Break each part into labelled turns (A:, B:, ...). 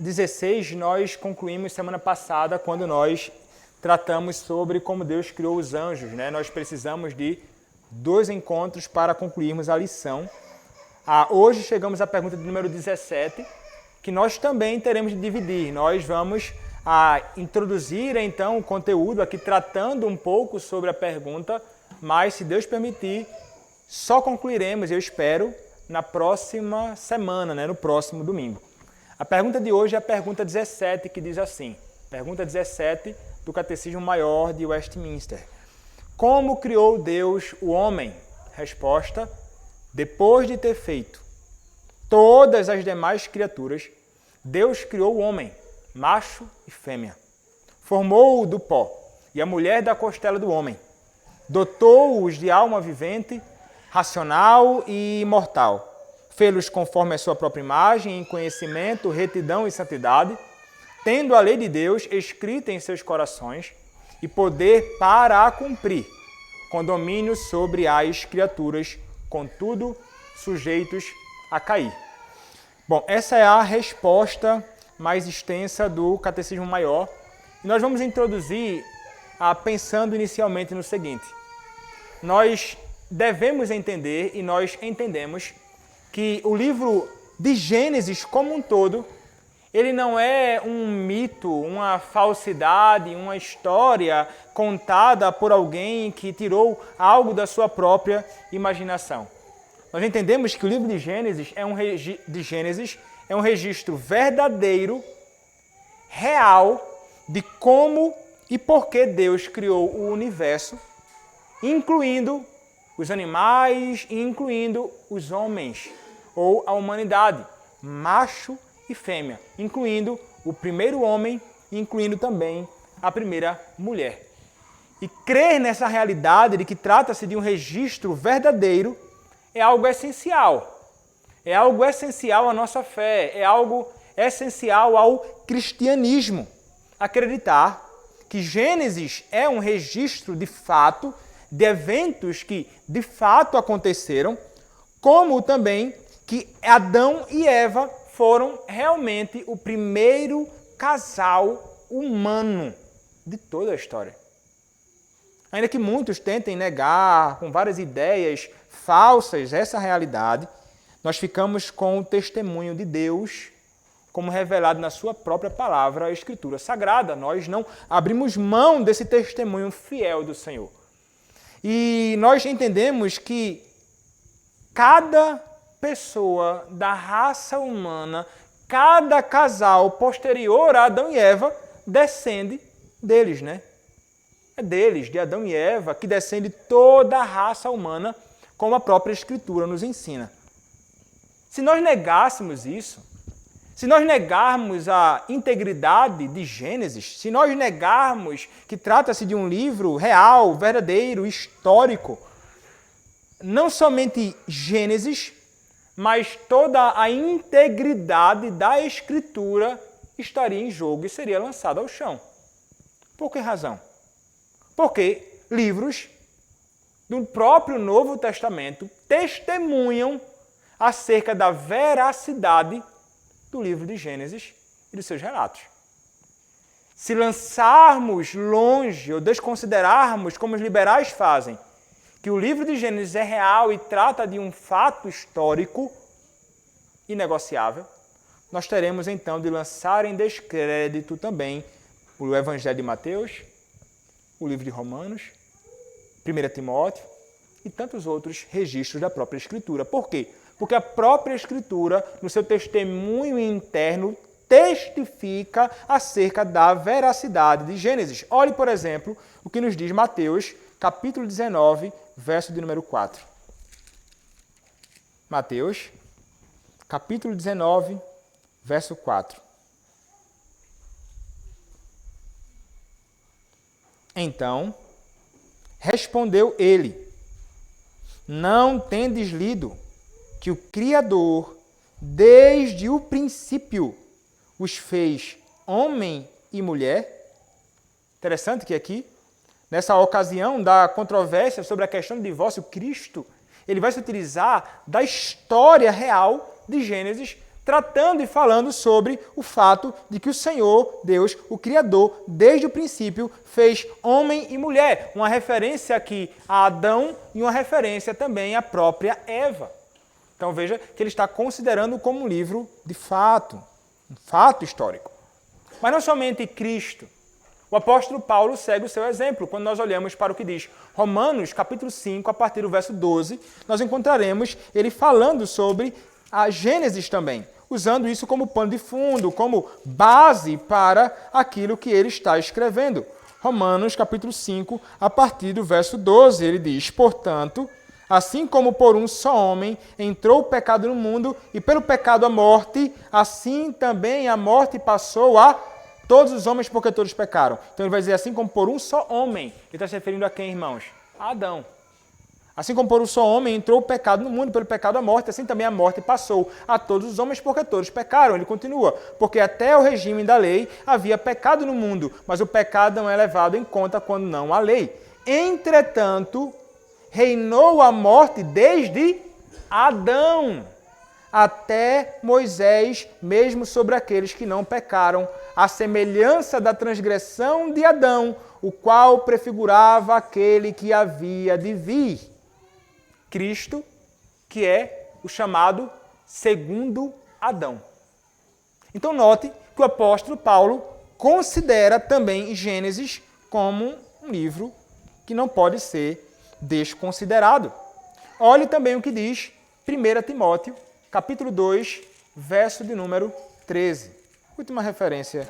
A: 16 nós concluímos semana passada quando nós tratamos sobre como Deus criou os anjos, né? Nós precisamos de 2 encontros para concluirmos a lição. Hoje chegamos à pergunta de número 17, que nós também teremos de dividir. Nós vamos introduzir então o conteúdo aqui tratando um pouco sobre a pergunta, mas se Deus permitir, só concluiremos, eu espero, na próxima semana, né? No próximo domingo. A pergunta de hoje é a pergunta 17, que diz assim, pergunta 17 do Catecismo Maior de Westminster. Como criou Deus o homem? Resposta: depois de ter feito todas as demais criaturas, Deus criou o homem, macho e fêmea. Formou-o do pó e a mulher da costela do homem. Dotou-os de alma vivente, racional e imortal. Fê-los conforme a sua própria imagem, em conhecimento, retidão e santidade, tendo a lei de Deus escrita em seus corações e poder para a cumprir, com domínio sobre as criaturas, contudo, sujeitos a cair. Bom, essa é a resposta mais extensa do Catecismo Maior. E nós vamos introduzir pensando inicialmente no seguinte. Nós devemos entender, e nós entendemos, que o livro de Gênesis como um todo, ele não é um mito, uma falsidade, uma história contada por alguém que tirou algo da sua própria imaginação. Nós entendemos que o livro de Gênesis é um registro verdadeiro, real, de como e por que Deus criou o universo, incluindo os animais e incluindo os homens, ou a humanidade, macho e fêmea, incluindo o primeiro homem e incluindo também a primeira mulher. E crer nessa realidade de que trata-se de um registro verdadeiro é algo essencial. É algo essencial à nossa fé, é algo essencial ao cristianismo. Acreditar que Gênesis é um registro de fato, de eventos que de fato aconteceram, como também que Adão e Eva foram realmente o primeiro casal humano de toda a história. Ainda que muitos tentem negar com várias ideias falsas essa realidade, nós ficamos com o testemunho de Deus, como revelado na sua própria palavra, a Escritura Sagrada. Nós não abrimos mão desse testemunho fiel do Senhor. E nós entendemos que cada pessoa da raça humana, cada casal posterior a Adão e Eva, descende deles, né? É deles, de Adão e Eva, que descende toda a raça humana, como a própria Escritura nos ensina. Se nós negássemos isso, se nós negarmos a integridade de Gênesis, se nós negarmos que trata-se de um livro real, verdadeiro, histórico, não somente Gênesis, mas toda a integridade da Escritura estaria em jogo e seria lançada ao chão. Por que razão? Porque livros do próprio Novo Testamento testemunham acerca da veracidade do livro de Gênesis e dos seus relatos. Se lançarmos longe ou desconsiderarmos, como os liberais fazem, que o livro de Gênesis é real e trata de um fato histórico inegociável, nós teremos então de lançar em descrédito também o Evangelho de Mateus, o livro de Romanos, 1 Timóteo e tantos outros registros da própria Escritura. Por quê? Porque a própria Escritura, no seu testemunho interno, testifica acerca da veracidade de Gênesis. Olhe, por exemplo, o que nos diz Mateus, capítulo 19, verso de número 4. Mateus, capítulo 19, verso 4. Então, respondeu ele: não tendes lido que o Criador, desde o princípio, os fez homem e mulher? Interessante que aqui, nessa ocasião da controvérsia sobre a questão do divórcio, Cristo, ele vai se utilizar da história real de Gênesis tratando e falando sobre o fato de que o Senhor, Deus, o Criador, desde o princípio, fez homem e mulher. Uma referência aqui a Adão e uma referência também à própria Eva. Então veja que ele está considerando como um livro de fato, um fato histórico. Mas não somente Cristo. O apóstolo Paulo segue o seu exemplo. Quando nós olhamos para o que diz Romanos, capítulo 5, a partir do verso 12, nós encontraremos ele falando sobre a Gênesis também, usando isso como pano de fundo, como base para aquilo que ele está escrevendo. Romanos, capítulo 5, a partir do verso 12, ele diz: portanto, assim como por um só homem entrou o pecado no mundo, e pelo pecado a morte, assim também a morte passou a todos os homens, porque todos pecaram. Então ele vai dizer assim como por um só homem. Ele está se referindo a quem, irmãos? A Adão. Assim como por um só homem entrou o pecado no mundo, pelo pecado a morte, assim também a morte passou a todos os homens, porque todos pecaram. Ele continua, porque até o regime da lei havia pecado no mundo, mas o pecado não é levado em conta quando não há lei. Entretanto, reinou a morte desde Adão até Moisés, mesmo sobre aqueles que não pecaram, à semelhança da transgressão de Adão, o qual prefigurava aquele que havia de vir. Cristo, que é o chamado segundo Adão. Então note que o apóstolo Paulo considera também Gênesis como um livro que não pode ser desconsiderado. Olhe também o que diz 1 Timóteo, capítulo 2, verso de número 13. Última referência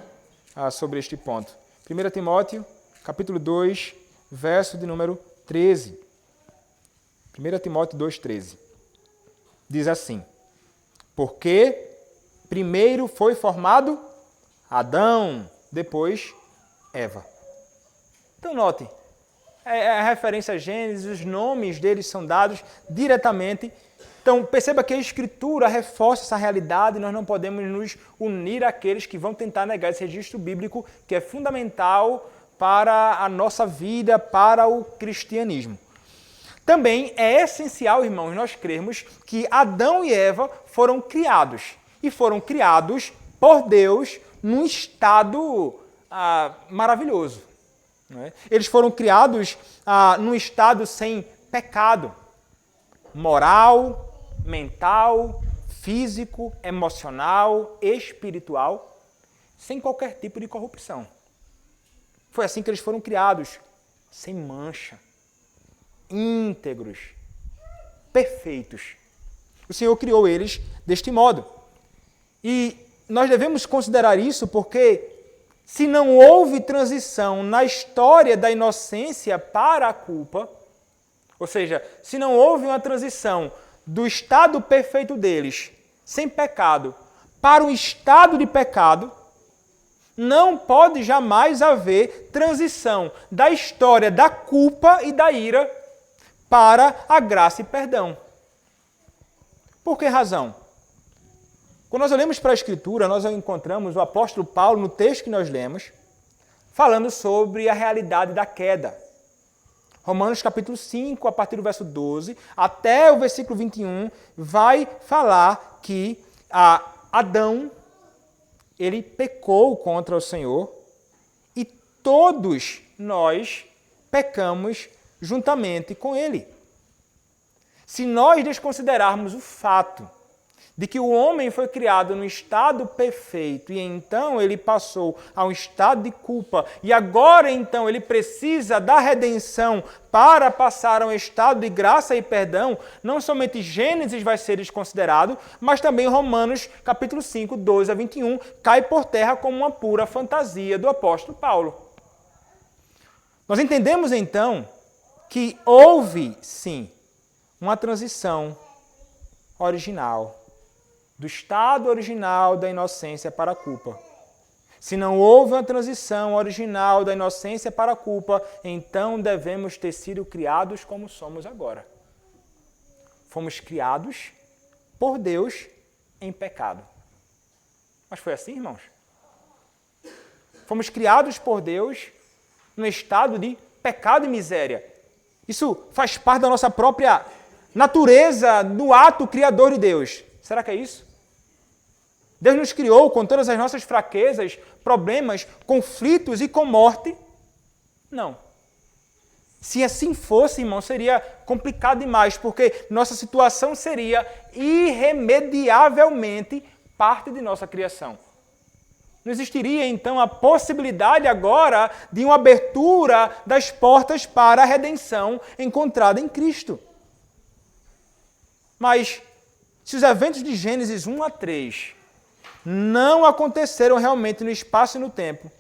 A: sobre este ponto. 1 Timóteo, capítulo 2, verso de número 13. 1 Timóteo 2,13. Diz assim: porque primeiro foi formado Adão, depois Eva. Então note, a referência a Gênesis, os nomes deles são dados diretamente. Então perceba que a Escritura reforça essa realidade e nós não podemos nos unir àqueles que vão tentar negar esse registro bíblico que é fundamental para a nossa vida, para o cristianismo. Também é essencial, irmãos, nós crermos que Adão e Eva foram criados. E foram criados por Deus num estado maravilhoso. Não é? Eles foram criados num estado sem pecado. Moral, mental, físico, emocional, espiritual, sem qualquer tipo de corrupção. Foi assim que eles foram criados, sem mancha. Íntegros, perfeitos. O Senhor criou eles deste modo. E nós devemos considerar isso porque se não houve transição na história da inocência para a culpa, ou seja, se não houve uma transição do estado perfeito deles, sem pecado, para um estado de pecado, não pode jamais haver transição da história da culpa e da ira para a graça e perdão. Por que razão? Quando nós olhamos para a Escritura, nós encontramos o apóstolo Paulo, no texto que nós lemos, falando sobre a realidade da queda. Romanos capítulo 5, a partir do verso 12, até o versículo 21, vai falar que Adão, ele pecou contra o Senhor e todos nós pecamos juntamente com ele. Se nós desconsiderarmos o fato de que o homem foi criado num estado perfeito e então ele passou a um estado de culpa e agora então ele precisa da redenção para passar a um estado de graça e perdão, não somente Gênesis vai ser desconsiderado, mas também Romanos capítulo 5, 12 a 21 cai por terra como uma pura fantasia do apóstolo Paulo. Nós entendemos então que houve, sim, uma transição original, do estado original da inocência para a culpa. Se não houve uma transição original da inocência para a culpa, então devemos ter sido criados como somos agora. Fomos criados por Deus em pecado. Mas foi assim, irmãos? Fomos criados por Deus no estado de pecado e miséria. Isso faz parte da nossa própria natureza, do ato criador de Deus. Será que é isso? Deus nos criou com todas as nossas fraquezas, problemas, conflitos e com morte? Não. Se assim fosse, irmão, seria complicado demais, porque nossa situação seria irremediavelmente parte de nossa criação. Não existiria, então, a possibilidade agora de uma abertura das portas para a redenção encontrada em Cristo. Mas, se os eventos de Gênesis 1 a 3 não aconteceram realmente no espaço e no tempo,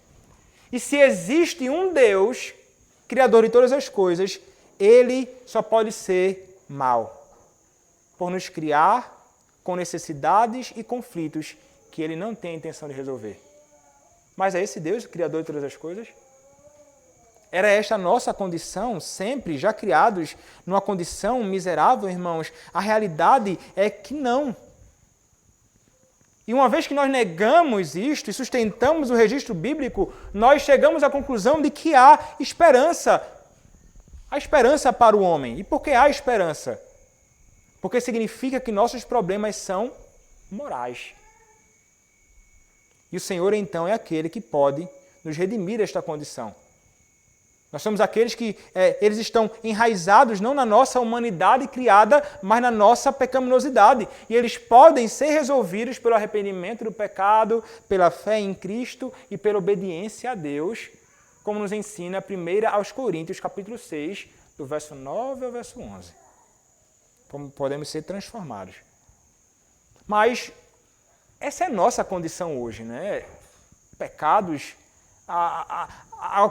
A: e se existe um Deus, Criador de todas as coisas, Ele só pode ser mau, por nos criar com necessidades e conflitos que Ele não tem a intenção de resolver. Mas é esse Deus, o Criador de todas as coisas? Era esta a nossa condição, sempre já criados numa condição miserável, irmãos? A realidade é que não. E uma vez que nós negamos isto e sustentamos o registro bíblico, nós chegamos à conclusão de que há esperança. Há esperança para o homem. E por que há esperança? Porque significa que nossos problemas são morais. E o Senhor, então, é aquele que pode nos redimir desta condição. Nós somos aqueles que eles estão enraizados não na nossa humanidade criada, mas na nossa pecaminosidade. E eles podem ser resolvidos pelo arrependimento do pecado, pela fé em Cristo e pela obediência a Deus, como nos ensina 1 aos Coríntios, capítulo 6, do verso 9 ao verso 11. Como podemos ser transformados. Mas essa é a nossa condição hoje, né? Pecados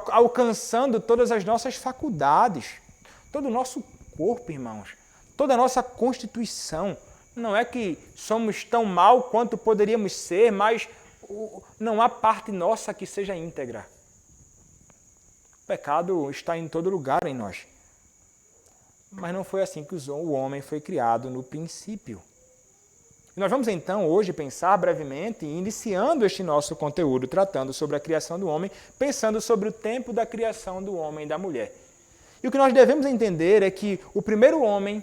A: alcançando todas as nossas faculdades, todo o nosso corpo, irmãos, toda a nossa constituição. Não é que somos tão mal quanto poderíamos ser, mas não há parte nossa que seja íntegra. O pecado está em todo lugar em nós. Mas não foi assim que o homem foi criado no princípio. E nós vamos então hoje pensar brevemente, iniciando este nosso conteúdo, tratando sobre a criação do homem, pensando sobre o tempo da criação do homem e da mulher. E o que nós devemos entender é que o primeiro homem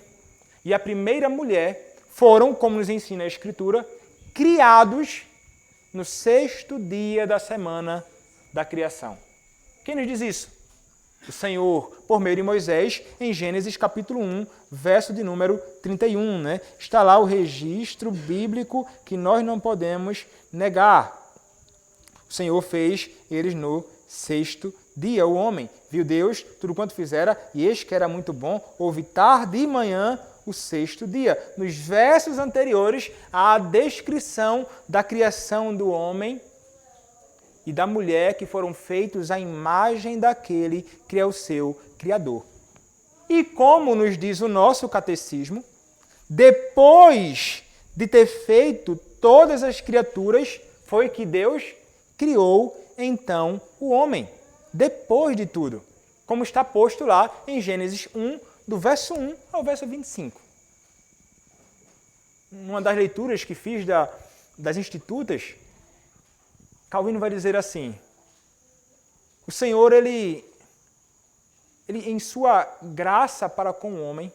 A: e a primeira mulher foram, como nos ensina a Escritura, criados no 6º dia da semana da criação. Quem nos diz isso? O Senhor, por meio de Moisés, em Gênesis capítulo 1, verso de número 31. Né? Está lá o registro bíblico que nós não podemos negar. O Senhor fez eles no 6º dia. O homem viu Deus, tudo quanto fizera, e eis que era muito bom. Houve tarde e manhã o 6º dia. Nos versos anteriores, há a descrição da criação do homem e da mulher que foram feitos à imagem daquele que é o seu Criador. E como nos diz o nosso catecismo, depois de ter feito todas as criaturas, foi que Deus criou então o homem. Depois de tudo, como está posto lá em Gênesis 1, do verso 1 ao verso 25. Uma das leituras que fiz das Institutas, Calvino vai dizer assim: o Senhor, ele em sua graça para com o homem,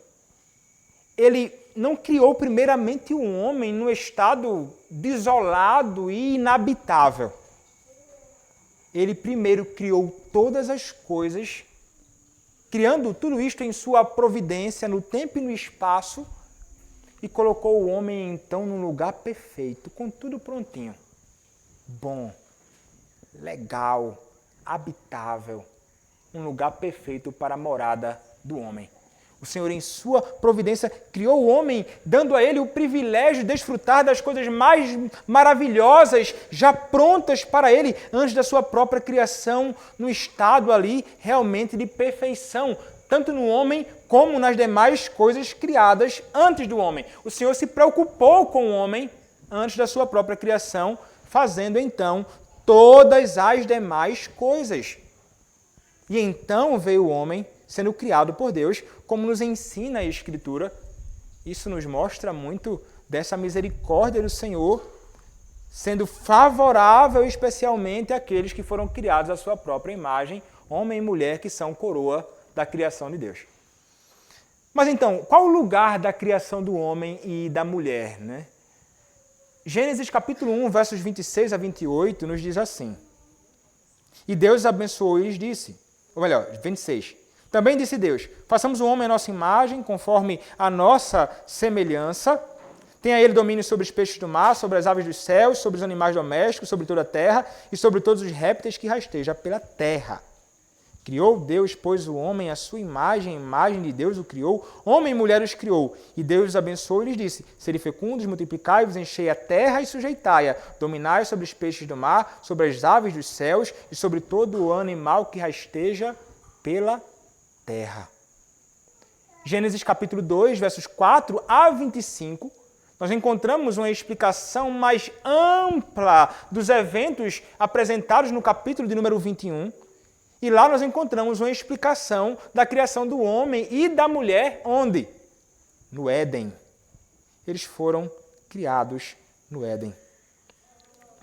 A: ele não criou primeiramente o homem no estado desolado e inabitável. Ele primeiro criou todas as coisas, criando tudo isto em sua providência, no tempo e no espaço, e colocou o homem então num lugar perfeito, com tudo prontinho. Bom, legal, habitável, um lugar perfeito para a morada do homem. O Senhor, em sua providência, criou o homem, dando a ele o privilégio de desfrutar das coisas mais maravilhosas, já prontas para ele, antes da sua própria criação, no estado ali realmente de perfeição, tanto no homem como nas demais coisas criadas antes do homem. O Senhor se preocupou com o homem antes da sua própria criação, fazendo então todas as demais coisas. E então veio o homem sendo criado por Deus, como nos ensina a Escritura. Isso nos mostra muito dessa misericórdia do Senhor, sendo favorável especialmente àqueles que foram criados à sua própria imagem, homem e mulher, que são coroa da criação de Deus. Mas então, qual o lugar da criação do homem e da mulher, né? Gênesis capítulo 1, versos 26 a 28, nos diz assim: E Deus abençoou e lhes disse, ou melhor, 26. Também disse Deus, façamos o homem à nossa imagem, conforme a nossa semelhança. Tenha ele domínio sobre os peixes do mar, sobre as aves dos céus, sobre os animais domésticos, sobre toda a terra e sobre todos os répteis que rastejam pela terra. Criou Deus, pois, o homem à sua imagem, a imagem de Deus o criou, homem e mulher os criou. E Deus os abençoou e lhes disse, sede fecundos, multiplicai-vos, enchei a terra e sujeitai-a, dominai sobre os peixes do mar, sobre as aves dos céus e sobre todo o animal que rasteja pela terra. Gênesis capítulo 2, versos 4 a 25, nós encontramos uma explicação mais ampla dos eventos apresentados no capítulo de número 21, e lá nós encontramos uma explicação da criação do homem e da mulher, onde? No Éden. Eles foram criados no Éden.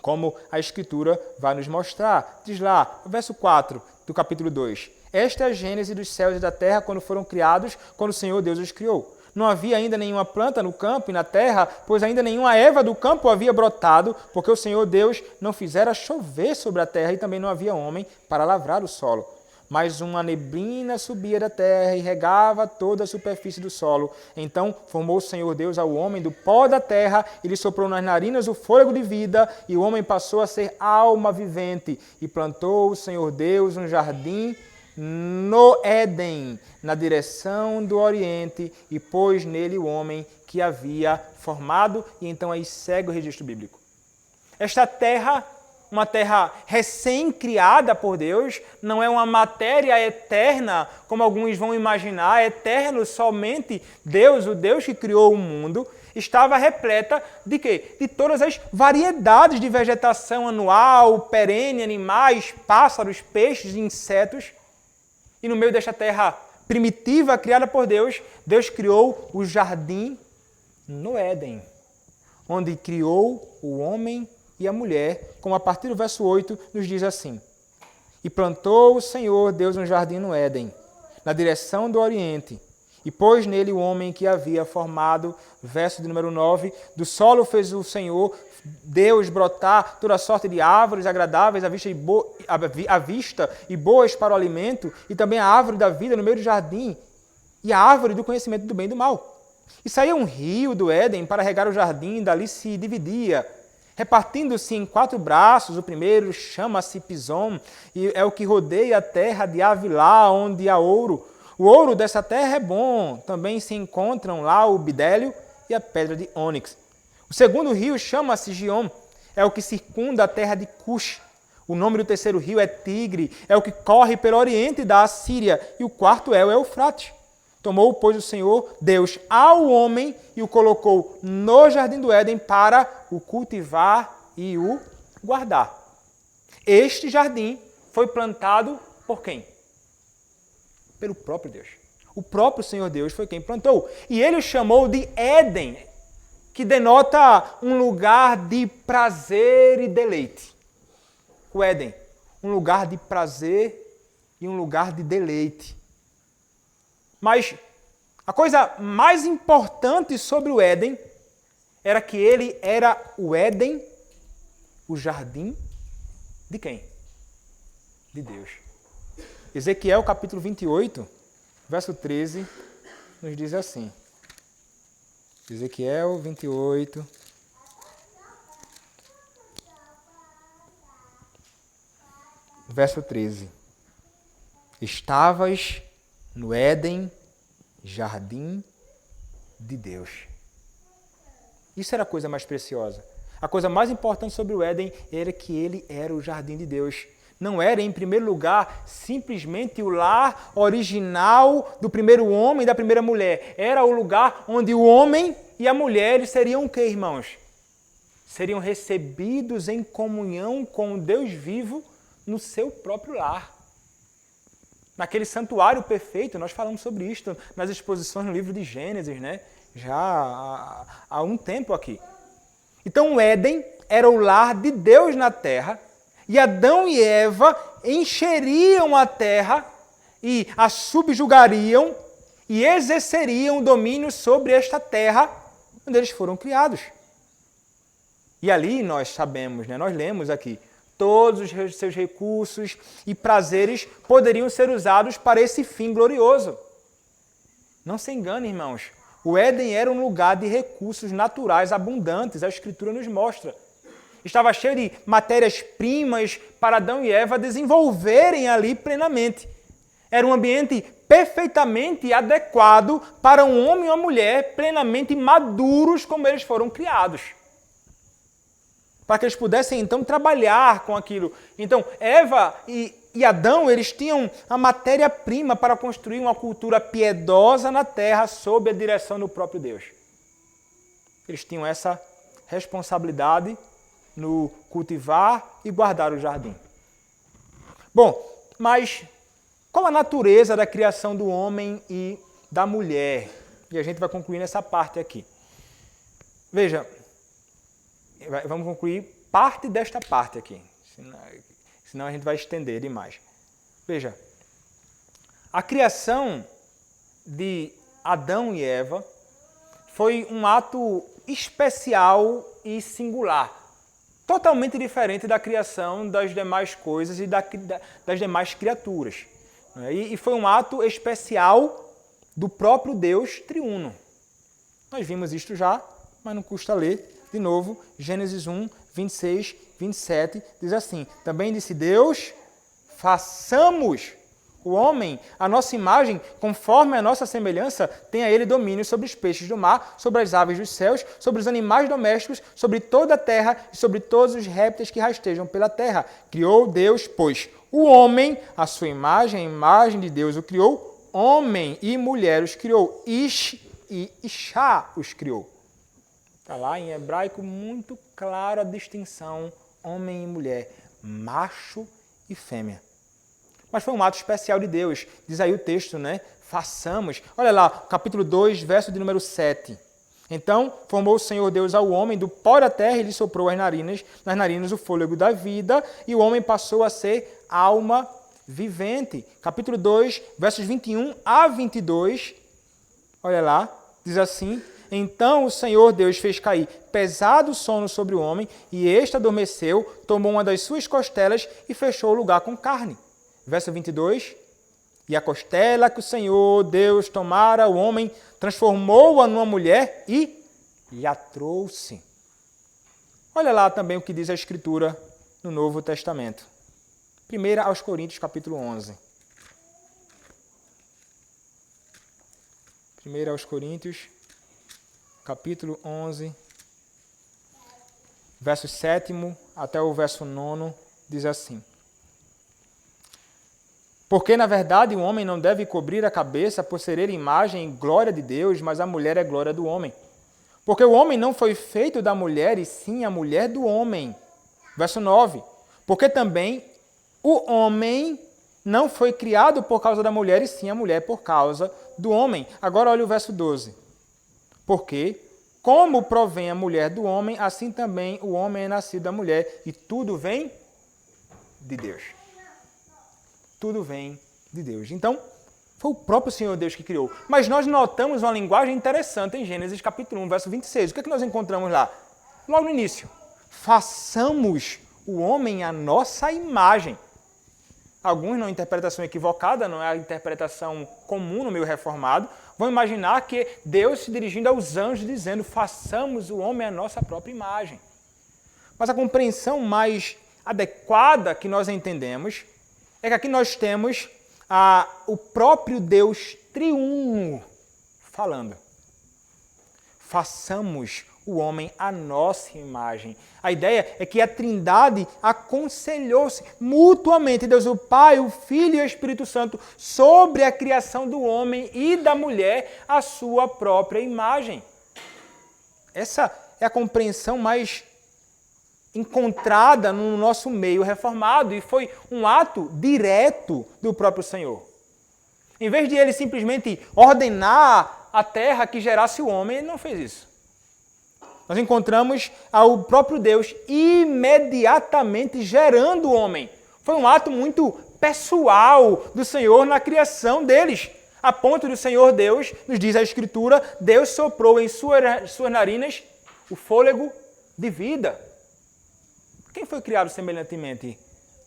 A: Como a Escritura vai nos mostrar. Diz lá, no verso 4 do capítulo 2. Esta é a gênese dos céus e da terra quando foram criados, quando o Senhor Deus os criou. Não havia ainda nenhuma planta no campo e na terra, pois ainda nenhuma erva do campo havia brotado, porque o Senhor Deus não fizera chover sobre a terra e também não havia homem para lavrar o solo. Mas uma neblina subia da terra e regava toda a superfície do solo. Então formou o Senhor Deus ao homem do pó da terra e lhe soprou nas narinas o fôlego de vida, e o homem passou a ser alma vivente. E plantou o Senhor Deus um jardim no Éden, na direção do Oriente, e pôs nele o homem que havia formado. E então aí segue o registro bíblico. Esta terra, uma terra recém-criada por Deus, não é uma matéria eterna, como alguns vão imaginar, eterno somente Deus, o Deus que criou o mundo, estava repleta de quê? De todas as variedades de vegetação anual, perene, animais, pássaros, peixes, insetos. E no meio desta terra primitiva criada por Deus, Deus criou o jardim no Éden, onde criou o homem e a mulher, como a partir do verso 8 nos diz assim: E plantou o Senhor Deus um jardim no Éden, na direção do Oriente, e pôs nele o homem que havia formado. Verso de número 9, do solo fez o Senhor Deus brotar toda sorte de árvores agradáveis à vista e boas para o alimento, e também a árvore da vida no meio do jardim, e a árvore do conhecimento do bem e do mal. E saía um rio do Éden para regar o jardim, dali se dividia, repartindo-se em 4 braços. O primeiro chama-se Pison, e é o que rodeia a terra de Avilá, onde há ouro. O ouro dessa terra é bom, também se encontram lá o bidélio e a pedra de ônix. O segundo rio chama-se Gion, é o que circunda a terra de Cush. O nome do terceiro rio é Tigre, é o que corre pelo oriente da Assíria. E o quarto é o Eufrates. Tomou, pois, o Senhor Deus ao homem e o colocou no jardim do Éden para o cultivar e o guardar. Este jardim foi plantado por quem? Pelo próprio Deus. O próprio Senhor Deus foi quem plantou. E ele o chamou de Éden, que denota um lugar de prazer e deleite. O Éden, um lugar de prazer e um lugar de deleite. Mas a coisa mais importante sobre o Éden era que ele era o Éden, o jardim de quem? De Deus. Ezequiel capítulo 28, verso 13, nos diz assim. Ezequiel 28, verso 13. Estavas no Éden, jardim de Deus. Isso era a coisa mais preciosa. A coisa mais importante sobre o Éden era que ele era o jardim de Deus. Não era, em primeiro lugar, simplesmente o lar original do primeiro homem e da primeira mulher. Era o lugar onde o homem e a mulher eles seriam o quê, irmãos? Seriam recebidos em comunhão com o Deus vivo no seu próprio lar. Naquele santuário perfeito, nós falamos sobre isto nas exposições no livro de Gênesis, né? Já há um tempo aqui. Então o Éden era o lar de Deus na terra, e Adão e Eva encheriam a terra e a subjugariam e exerceriam o domínio sobre esta terra onde eles foram criados. E ali nós sabemos, né? Nós lemos aqui, todos os seus recursos e prazeres poderiam ser usados para esse fim glorioso. Não se engane, irmãos. O Éden era um lugar de recursos naturais abundantes, a Escritura nos mostra. Estava cheio de matérias-primas para Adão e Eva desenvolverem ali plenamente. Era um ambiente perfeitamente adequado para um homem e uma mulher plenamente maduros como eles foram criados. Para que eles pudessem então trabalhar com aquilo. Então, Eva e Adão, eles tinham a matéria-prima para construir uma cultura piedosa na terra sob a direção do próprio Deus. Eles tinham essa responsabilidade no cultivar e guardar o jardim. Bom, mas qual a natureza da criação do homem e da mulher? E a gente vai concluir nessa parte aqui. Veja, vamos concluir parte desta parte aqui, senão a gente vai estender demais. Veja, a criação de Adão e Eva foi um ato especial e singular, totalmente diferente da criação das demais coisas e das demais criaturas. E foi um ato especial do próprio Deus triuno. Nós vimos isto já, mas não custa ler. De novo, Gênesis 1, 26, 27, diz assim: também disse Deus, façamos o homem, a nossa imagem, conforme a nossa semelhança, tenha ele domínio sobre os peixes do mar, sobre as aves dos céus, sobre os animais domésticos, sobre toda a terra e sobre todos os répteis que rastejam pela terra. Criou Deus, pois, o homem, a sua imagem, a imagem de Deus o criou, homem e mulher os criou, Ish e Ishá os criou. Está lá em hebraico muito claro a distinção homem e mulher, macho e fêmea. Mas foi um ato especial de Deus. Diz aí o texto, né? Façamos. Olha lá, capítulo 2, verso de número 7. Então formou o Senhor Deus ao homem do pó da terra e lhe soprou nas narinas o fôlego da vida, e o homem passou a ser alma vivente. Capítulo 2, versos 21 a 22. Olha lá, diz assim: então o Senhor Deus fez cair pesado sono sobre o homem, e este adormeceu, tomou uma das suas costelas e fechou o lugar com carne. Verso 22, e a costela que o Senhor Deus tomara o homem, transformou-a numa mulher e lhe a trouxe. Olha lá também o que diz a Escritura no Novo Testamento. 1 aos Coríntios, capítulo 11. 1 aos Coríntios, capítulo 11, verso 7 até o verso 9, diz assim: porque, na verdade, o homem não deve cobrir a cabeça por ser ele imagem e glória de Deus, mas a mulher é glória do homem. Porque o homem não foi feito da mulher, e sim a mulher do homem. Verso 9. Porque também o homem não foi criado por causa da mulher, e sim a mulher por causa do homem. Agora olha o verso 12. Porque, como provém a mulher do homem, assim também o homem é nascido da mulher, e tudo vem de Deus. Tudo vem de Deus. Então, foi o próprio Senhor Deus que criou. Mas nós notamos uma linguagem interessante em Gênesis capítulo 1, verso 26. O que é que nós encontramos lá? Logo no início. Façamos o homem à nossa imagem. Alguns, numa interpretação equivocada, não é a interpretação comum no meio reformado, vão imaginar que Deus se dirigindo aos anjos dizendo: façamos o homem à nossa própria imagem. Mas a compreensão mais adequada que nós entendemos é que aqui nós temos o próprio Deus triuno falando. Façamos o homem à nossa imagem. A ideia é que a Trindade aconselhou-se mutuamente, Deus o Pai, o Filho e o Espírito Santo, sobre a criação do homem e da mulher à sua própria imagem. Essa é a compreensão mais encontrada no nosso meio reformado, e foi um ato direto do próprio Senhor. Em vez de ele simplesmente ordenar a terra que gerasse o homem, ele não fez isso. Nós encontramos o próprio Deus imediatamente gerando o homem. Foi um ato muito pessoal do Senhor na criação deles, a ponto do Senhor Deus, nos diz a Escritura, Deus soprou em suas narinas o fôlego de vida. Quem foi criado semelhantemente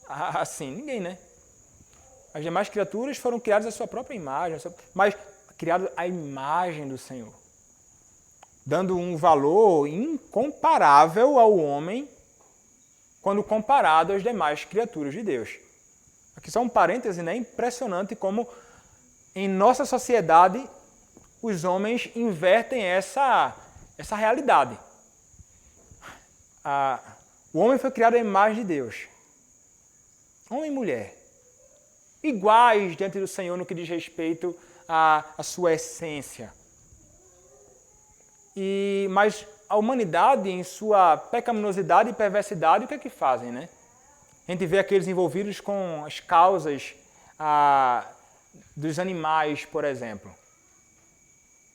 A: assim? Ninguém, né? As demais criaturas foram criadas à sua própria imagem, mas criadas à imagem do Senhor, dando um valor incomparável ao homem quando comparado às demais criaturas de Deus. Aqui só um parêntese, né? Impressionante como em nossa sociedade os homens invertem essa realidade. O homem foi criado à imagem de Deus. Homem e mulher. Iguais diante do Senhor no que diz respeito à sua essência. Mas a humanidade, em sua pecaminosidade e perversidade, o que é que fazem, né? A gente vê aqueles envolvidos com as causas dos animais, por exemplo.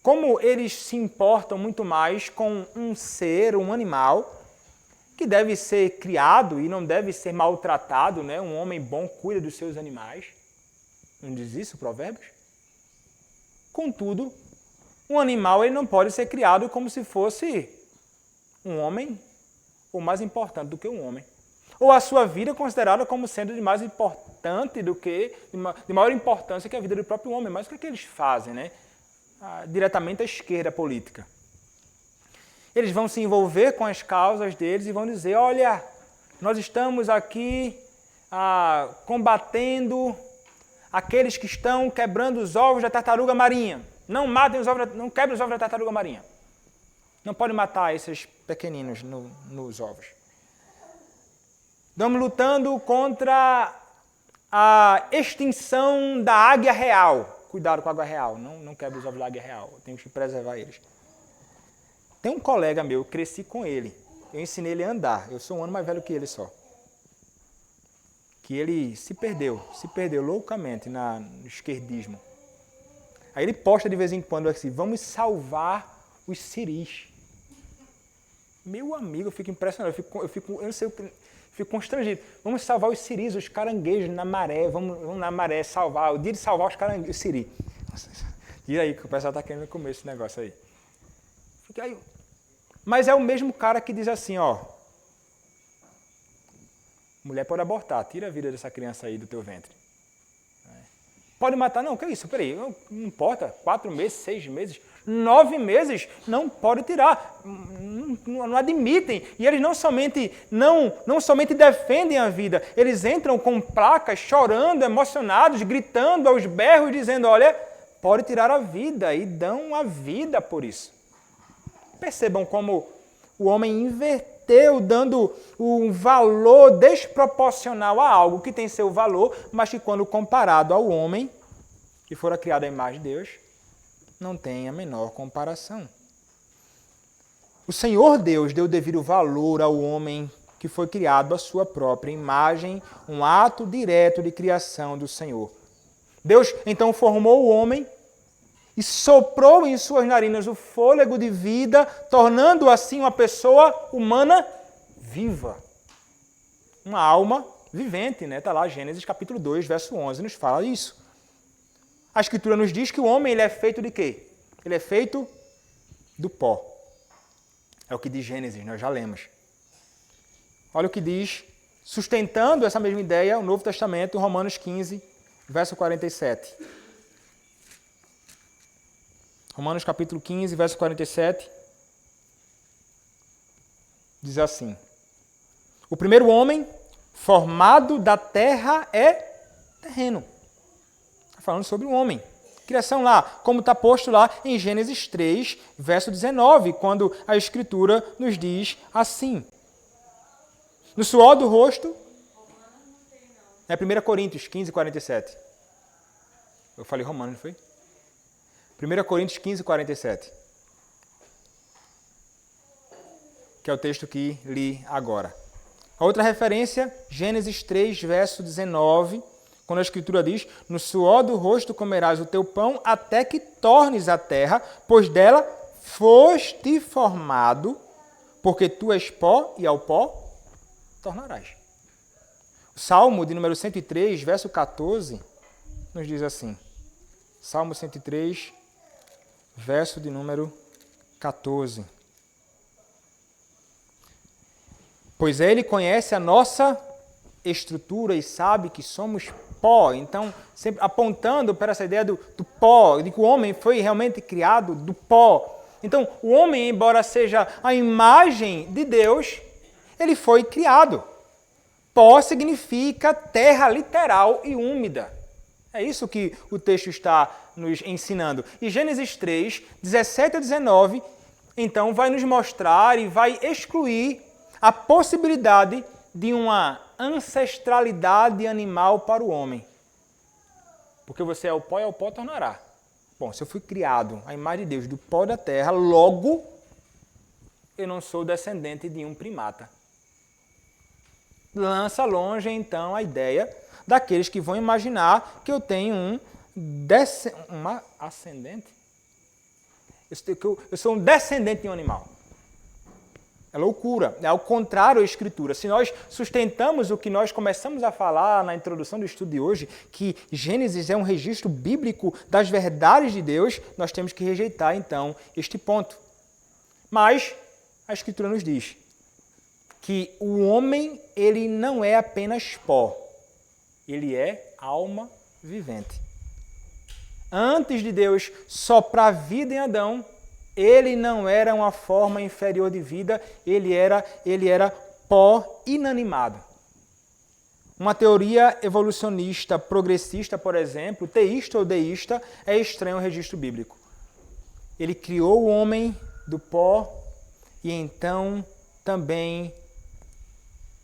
A: Como eles se importam muito mais com um ser, um animal, que deve ser criado e não deve ser maltratado, né? Um homem bom cuida dos seus animais. Não diz isso, Provérbios? Contudo, um animal ele não pode ser criado como se fosse um homem ou mais importante do que um homem. Ou a sua vida considerada como sendo de mais importante do que, de maior importância que a vida do próprio homem. Mas o que é que eles fazem, né? Diretamente à esquerda política. Eles vão se envolver com as causas deles e vão dizer, olha, nós estamos aqui combatendo aqueles que estão quebrando os ovos da tartaruga marinha. Não matem os ovos, não quebrem os ovos da tartaruga marinha. Não pode matar esses pequeninos nos ovos. Estamos lutando contra a extinção da águia real. Cuidado com a águia real, não quebre os ovos da águia real, temos que preservar eles. Tem um colega meu, eu cresci com ele, eu ensinei ele a andar, eu sou um ano mais velho que ele só. Que ele se perdeu loucamente no esquerdismo. Aí ele posta de vez em quando assim, vamos salvar os siris. Meu amigo, eu fico impressionado, eu não sei o que... Fico constrangido. Vamos salvar os siris, os caranguejos na maré. Vamos na maré salvar. O dia de salvar os caranguejos, os siri. E aí que o pessoal está querendo comer esse negócio aí. Mas é o mesmo cara que diz assim, ó. Mulher pode abortar. Tira a vida dessa criança aí do teu ventre. Pode matar? Não, que isso? Peraí. Não importa. 4 meses, 6 meses, 9 meses. Não pode tirar. Não admitem. E eles não somente defendem a vida, eles entram com placas, chorando, emocionados, gritando aos berros, dizendo, olha, pode tirar a vida, e dão a vida por isso. Percebam como o homem inverteu, dando um valor desproporcional a algo que tem seu valor, mas que quando comparado ao homem, que fora criado à imagem de Deus, não tem a menor comparação. O Senhor Deus deu devido valor ao homem que foi criado à sua própria imagem, um ato direto de criação do Senhor. Deus então formou o homem e soprou em suas narinas o fôlego de vida, tornando assim uma pessoa humana viva. Uma alma vivente, né? Está lá Gênesis capítulo 2, verso 11, nos fala isso. A Escritura nos diz que o homem ele é feito de quê? Ele é feito do pó. É o que diz Gênesis, nós já lemos. Olha o que diz, sustentando essa mesma ideia, o Novo Testamento, Romanos 15, verso 47. Romanos capítulo 15, verso 47, diz assim, o primeiro homem formado da terra é terreno. Está falando sobre o homem. Criação lá, como está posto lá em Gênesis 3, verso 19, quando a Escritura nos diz assim. No suor do rosto... É 1 Coríntios 15, 47. Eu falei Romano, não foi? 1 Coríntios 15, 47. Que é o texto que li agora. A outra referência, Gênesis 3, verso 19, quando a Escritura diz, no suor do rosto comerás o teu pão até que tornes a terra, pois dela foste formado, porque tu és pó e ao pó tornarás. O Salmo de número 103, verso 14, nos diz assim. Salmo 103, verso de número 14. Pois ele conhece a nossa estrutura e sabe que somos pó. Então, sempre apontando para essa ideia do pó, de que o homem foi realmente criado do pó. Então, o homem, embora seja a imagem de Deus, ele foi criado. Pó significa terra literal e úmida. É isso que o texto está nos ensinando. E Gênesis 3, 17 a 19, então, vai nos mostrar e vai excluir a possibilidade de uma ancestralidade animal para o homem. Porque você é o pó e ao pó tornará. Bom, se eu fui criado à imagem de Deus do pó da terra, logo eu não sou descendente de um primata. Lança longe, então, a ideia daqueles que vão imaginar que eu tenho uma ascendente. Eu sou um descendente de um animal. É loucura, é ao contrário à Escritura. Se nós sustentamos o que nós começamos a falar na introdução do estudo de hoje, que Gênesis é um registro bíblico das verdades de Deus, nós temos que rejeitar, então, este ponto. Mas a Escritura nos diz que o homem, ele não é apenas pó, ele é alma vivente. Antes de Deus soprar vida em Adão, ele não era uma forma inferior de vida, ele era pó inanimado. Uma teoria evolucionista progressista, por exemplo, teísta ou deísta, é estranho ao registro bíblico. Ele criou o homem do pó e então também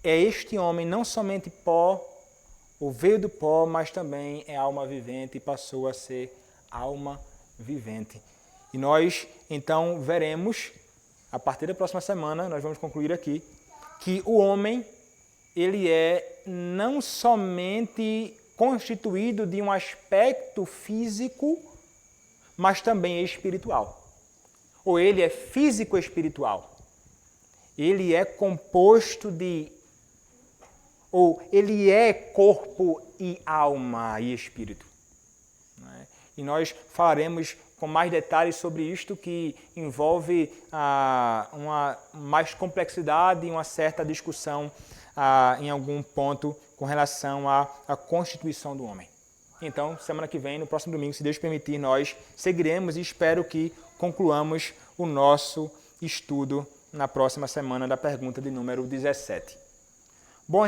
A: é este homem não somente pó, ou veio do pó, mas também é alma vivente e passou a ser alma vivente. E nós, então, veremos, a partir da próxima semana, nós vamos concluir aqui, que o homem, ele é não somente constituído de um aspecto físico, mas também espiritual. Ou ele é físico-espiritual. Ele é composto de... ou ele é corpo e alma e espírito. E nós falaremos com mais detalhes sobre isto, que envolve uma mais complexidade e uma certa discussão em algum ponto com relação à constituição do homem. Então, semana que vem, no próximo domingo, se Deus permitir, nós seguiremos e espero que concluamos o nosso estudo na próxima semana da pergunta de número 17. Bom,